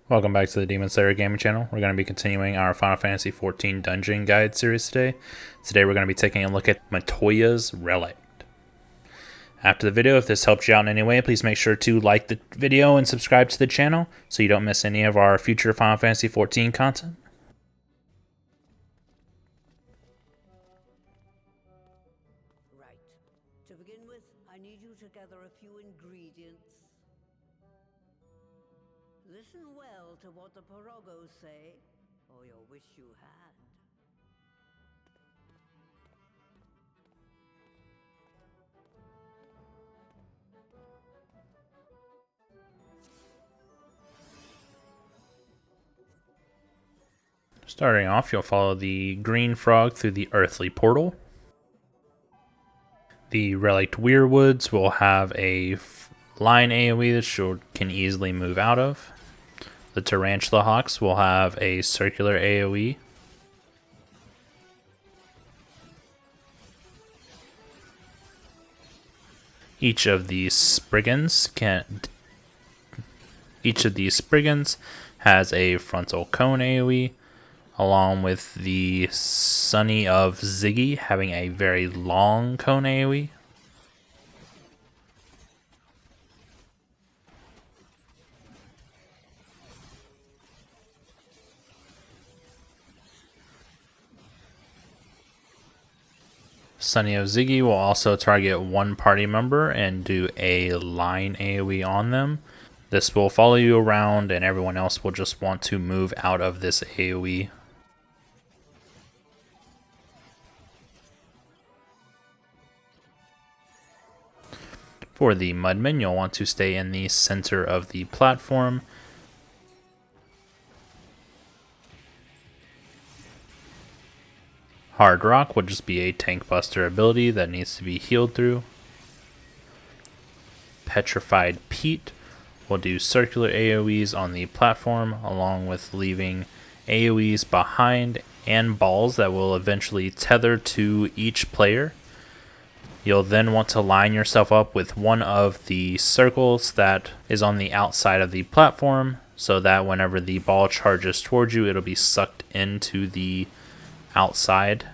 Welcome back to the Demon Slayer Gaming Channel. We're going to be continuing our Final Fantasy XIV Dungeon Guide series today. Today we're going to be taking a look at Matoya's Relict. After the video, if this helps you out in any way, please make sure to like the video and subscribe to the channel so you don't miss any of our future Final Fantasy XIV content. Right. To begin with, I need you to gather a few ingredients. Listen well to what the Pirogos say, or you'll wish you had. Starting off, you'll follow the green frog through the earthly portal. The Relict Weirwoods will have a line AoE that you can easily move out of. The Tarantula Hawks will have a circular AoE. Each of these Spriggans has a frontal cone AoE, along with the Sunny of Ziggy having a very long cone AoE. Sunny of Ziggy will also target one party member and do a line AoE on them. This will follow you around and everyone else will just want to move out of this AoE. For the Mudmen, you'll want to stay in the center of the platform. Hard Rock will just be a tank buster ability that needs to be healed through. Petrified Pete will do circular AoEs on the platform, along with leaving AoEs behind and balls that will eventually tether to each player. You'll then want to line yourself up with one of the circles that is on the outside of the platform, so that whenever the ball charges towards you, it'll be sucked into the outside.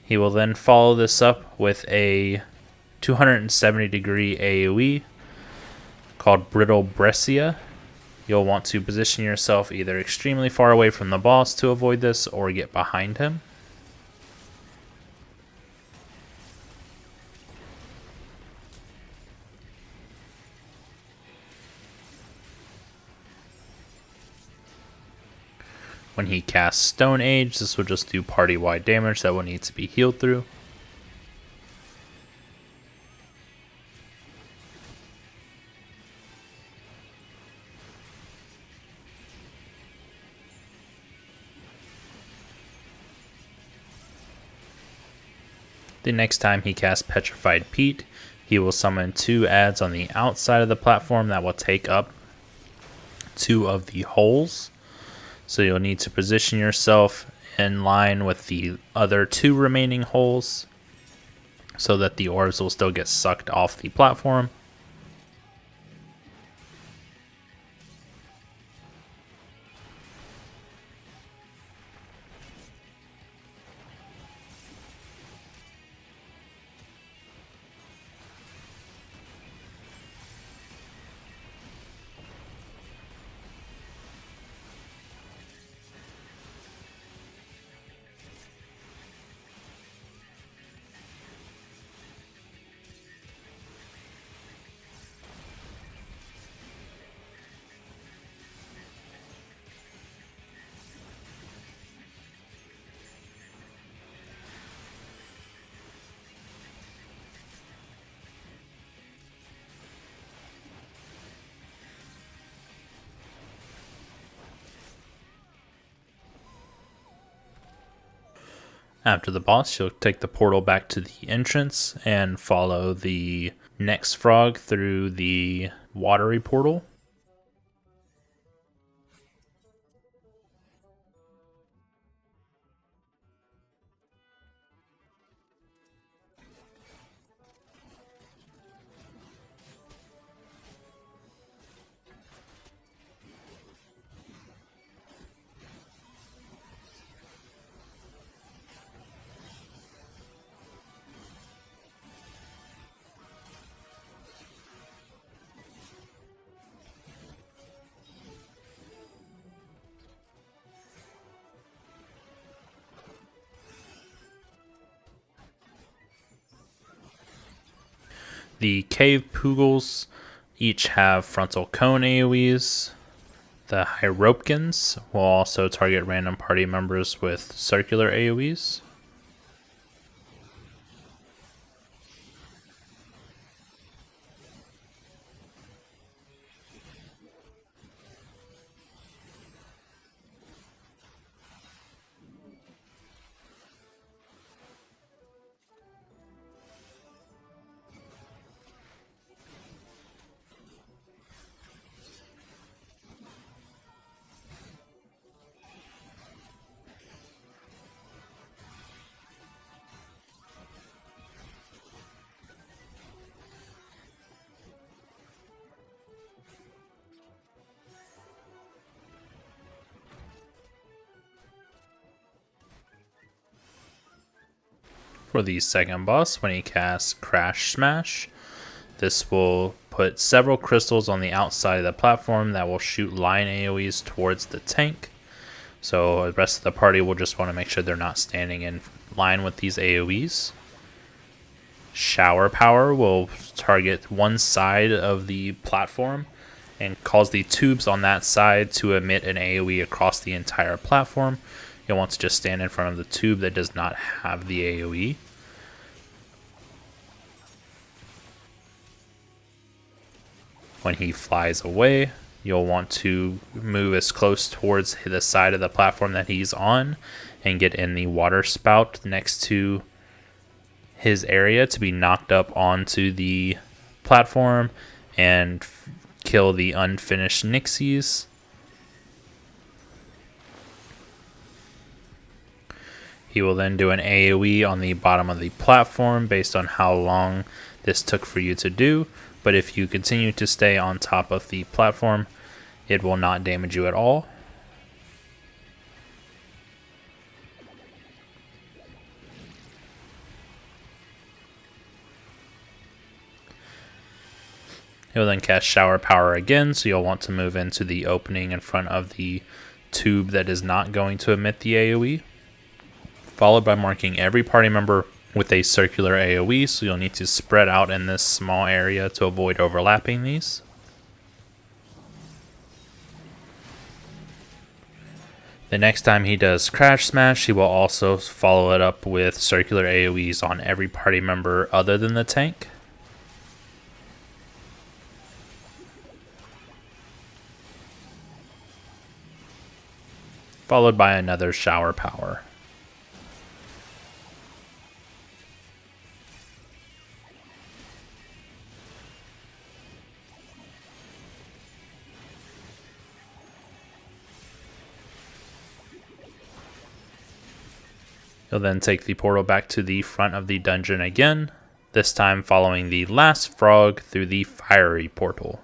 He will then follow this up with a 270 degree AoE called Brittle Brescia. You'll want to position yourself either extremely far away from the boss to avoid this or get behind him. When he casts Stone Age, this will just do party-wide damage that will need to be healed through. The next time he casts Petrified Pete, he will summon two adds on the outside of the platform that will take up two of the holes. So you'll need to position yourself in line with the other two remaining holes so that the orbs will still get sucked off the platform. After the boss, you'll take the portal back to the entrance and follow the next frog through the watery portal. The cave poogles each have frontal cone AoEs. The Hieropkins will also target random party members with circular AoEs. For the second boss, when he casts Crash Smash, this will put several crystals on the outside of the platform that will shoot line AoEs towards the tank. So the rest of the party will just want to make sure they're not standing in line with these AoEs. Shower Power will target one side of the platform and cause the tubes on that side to emit an AoE across the entire platform. You'll want to just stand in front of the tube that does not have the AoE. When he flies away, you'll want to move as close towards the side of the platform that he's on and get in the water spout next to his area to be knocked up onto the platform and kill the unfinished Nixies. He will then do an AoE on the bottom of the platform based on how long this took for you to do, but if you continue to stay on top of the platform, it will not damage you at all. He'll then cast Shower Power again, so you'll want to move into the opening in front of the tube that is not going to emit the AoE. Followed by marking every party member with a circular AoE, so you'll need to spread out in this small area to avoid overlapping these. The next time he does Crash Smash, he will also follow it up with circular AoEs on every party member other than the tank. Followed by another Shower Power. You'll then take the portal back to the front of the dungeon again, this time following the last frog through the fiery portal.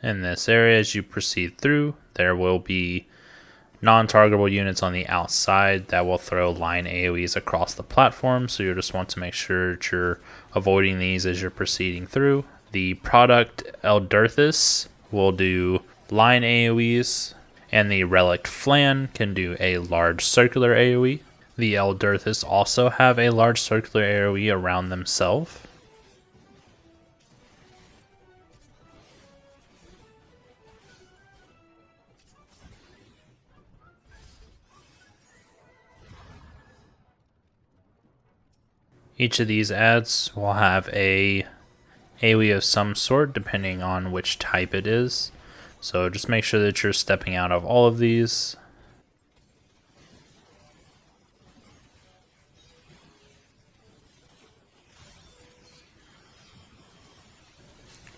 In this area, as you proceed through, there will be non-targetable units on the outside that will throw line AoEs across the platform, so you just want to make sure that you're avoiding these as you're proceeding through. The product Eldurthis will do line AoEs, and the Relict Flan can do a large circular AoE. The Eldurthis also have a large circular AoE around themselves. Each of these ads will have a AoE of some sort depending on which type it is. So just make sure that you're stepping out of all of these.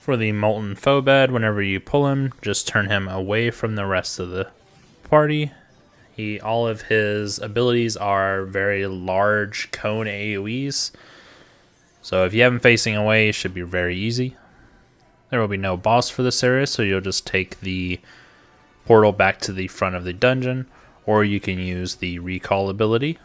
For the Molten Phobad, whenever you pull him, just turn him away from the rest of the party. All of his abilities are very large cone AoEs. So if you have him facing away, it should be very easy. There will be no boss for this area, so you'll just take the portal back to the front of the dungeon, or you can use the recall ability.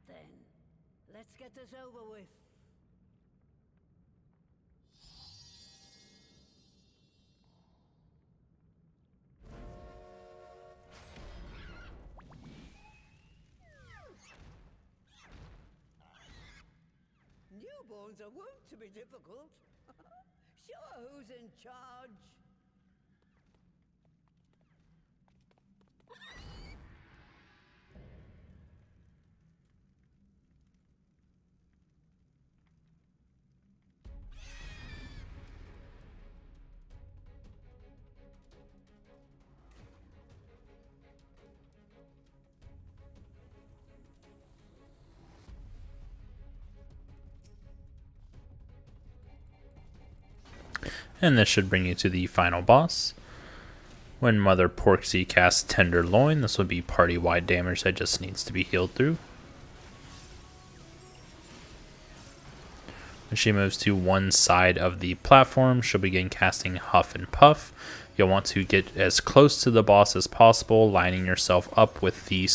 then. Let's get this over with. Newborns are wont to be difficult. Sure, who's in charge? And this should bring you to the final boss. When Mother Porksy casts Tenderloin, this will be party-wide damage that just needs to be healed through. When she moves to one side of the platform, she'll begin casting Huff and Puff. You'll want to get as close to the boss as possible, lining yourself up with the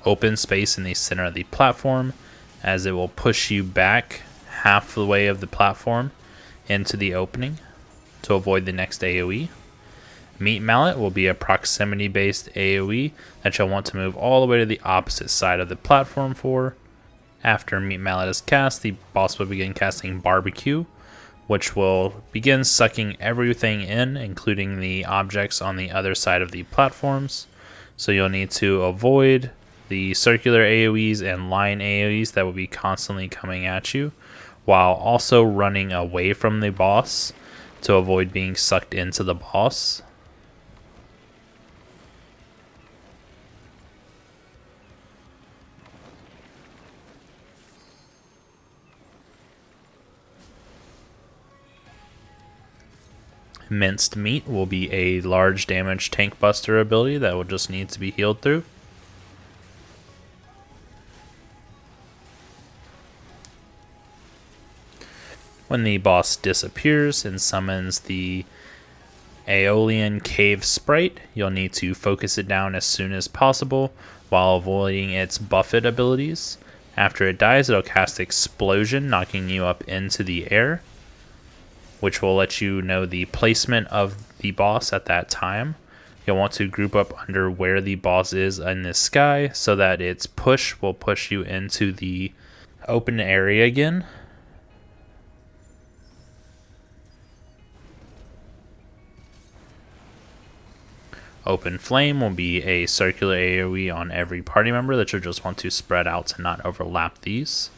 open space in the center of the platform, as it will push you back half the way of the platform into the opening to avoid the next AoE. Meat Mallet will be a proximity based AoE that you'll want to move all the way to the opposite side of the platform for. After Meat Mallet is cast, the boss will begin casting Barbecue, which will begin sucking everything in, including the objects on the other side of the platforms. So you'll need to avoid the circular AoEs and line AoEs that will be constantly coming at you, while also running away from the boss to avoid being sucked into the boss. Minced Meat will be a large damage tank buster ability that will just need to be healed through. When the boss disappears and summons the Aeolian Cave Sprite, you'll need to focus it down as soon as possible while avoiding its buffet abilities. After it dies, it'll cast Explosion, knocking you up into the air, which will let you know the placement of the boss at that time. You'll want to group up under where the boss is in the sky so that its push will push you into the open area again. Open Flame will be a circular AoE on every party member that you'll just want to spread out to not overlap these.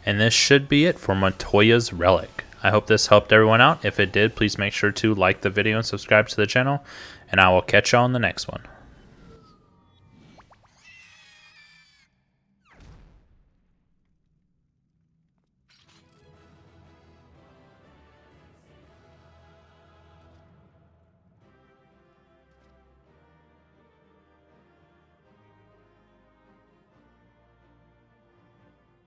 And this should be it for Matoya's Relic. I hope this helped everyone out. If it did, please make sure to like the video and subscribe to the channel, and I will catch you on the next one.